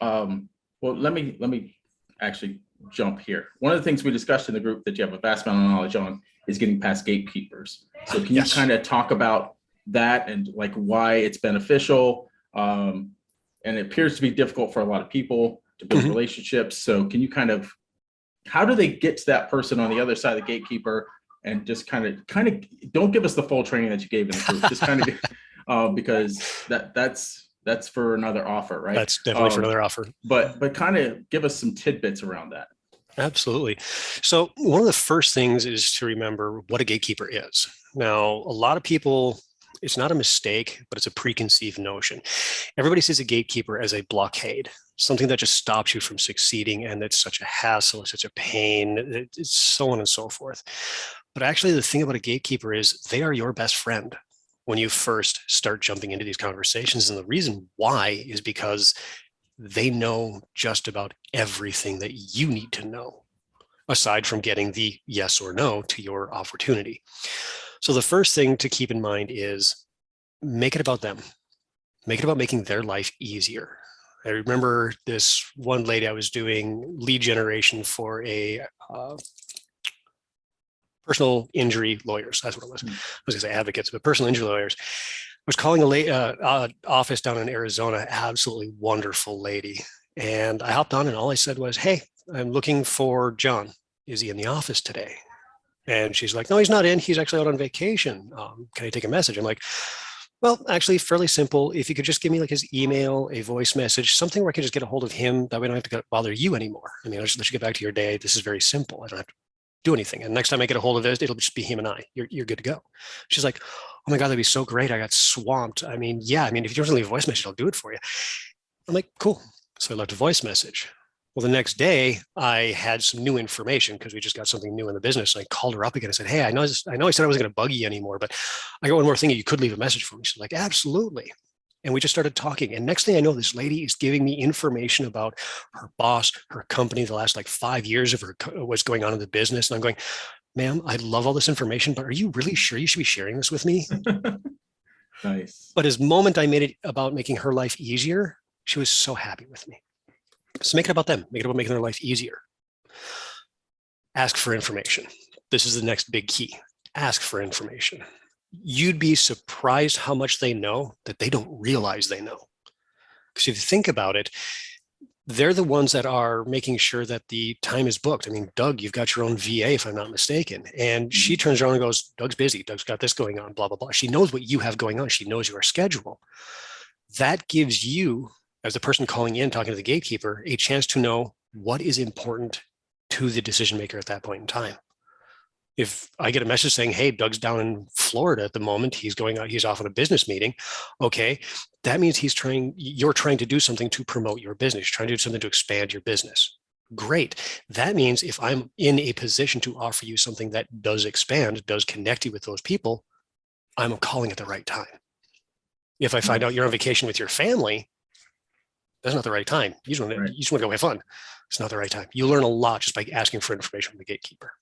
Well, let me actually jump here. One of the things we discussed in the group that you have a vast amount of knowledge on is getting past gatekeepers. So can you Yes. kind of talk about that and like why it's beneficial? And it appears to be difficult for a lot of people to build relationships. So can you kind of, how do they get to that person on the other side of the gatekeeper, and just kind of don't give us the full training that you gave in the group, just kind of because that's for another offer, right? That's definitely for another offer. But kind of give us some tidbits around that. Absolutely. So one of the first things is to remember what a gatekeeper is. Now, a lot of people, it's not a mistake, but it's a preconceived notion. Everybody sees a gatekeeper as a blockade, something that just stops you from succeeding, and it's such a hassle, it's such a pain, it's so on and so forth. But actually, the thing about a gatekeeper is they are your best friend when you first start jumping into these conversations. And the reason why is because they know just about everything that you need to know, aside from getting the yes or no to your opportunity. So the first thing to keep in mind is make it about them. Make it about making their life easier. I remember this one lady, I was doing lead generation for a personal injury lawyers. That's what it was. I was going to say advocates, but personal injury lawyers. I was calling a office down in Arizona, absolutely wonderful lady. And I hopped on and all I said was, hey, I'm looking for John. Is he in the office today? And she's like, no, he's not in. He's actually out on vacation. Can I take a message? I'm like, well, actually, fairly simple. If you could just give me like his email, a voice message, something where I can just get a hold of him. That way I don't have to bother you anymore. I mean, I'll just let you get back to your day. This is very simple. I don't have to do anything. And next time I get a hold of it, it'll just be him and I. You're good to go. She's like, oh my God, that'd be so great. I got swamped. I mean, yeah, I mean, if you don't leave a voice message, I'll do it for you. I'm like, cool. So I left a voice message. Well, the next day I had some new information because we just got something new in the business. And I called her up again and said, hey, I know I said I wasn't going to bug you anymore, but I got one more thing. You could leave a message for me. She's like, absolutely. And we just started talking. And next thing I know, this lady is giving me information about her boss, her company, the last like 5 years of what's going on in the business. And I'm going, ma'am, I love all this information, but are you really sure you should be sharing this with me? Nice. But as moment I made it about making her life easier, she was so happy with me. So make it about them. Make it about making their life easier. Ask for information. This is the next big key. Ask for information. You'd be surprised how much they know that they don't realize they know. Because if you think about it, they're the ones that are making sure that the time is booked. I mean, Doug, you've got your own VA, if I'm not mistaken. And she turns around and goes, Doug's busy. Doug's got this going on, blah, blah, blah. She knows what you have going on. She knows your schedule. That gives you, as the person calling in, talking to the gatekeeper, a chance to know what is important to the decision maker at that point in time. If I get a message saying, hey, Doug's down in Florida at the moment, he's going out, he's off on a business meeting. Okay. That means you're trying to do something to promote your business, you're trying to do something to expand your business. Great. That means if I'm in a position to offer you something that does expand, does connect you with those people, I'm calling at the right time. If I find out you're on vacation with your family, that's not the right time. You just want to go have fun. It's not the right time. You learn a lot just by asking for information from the gatekeeper.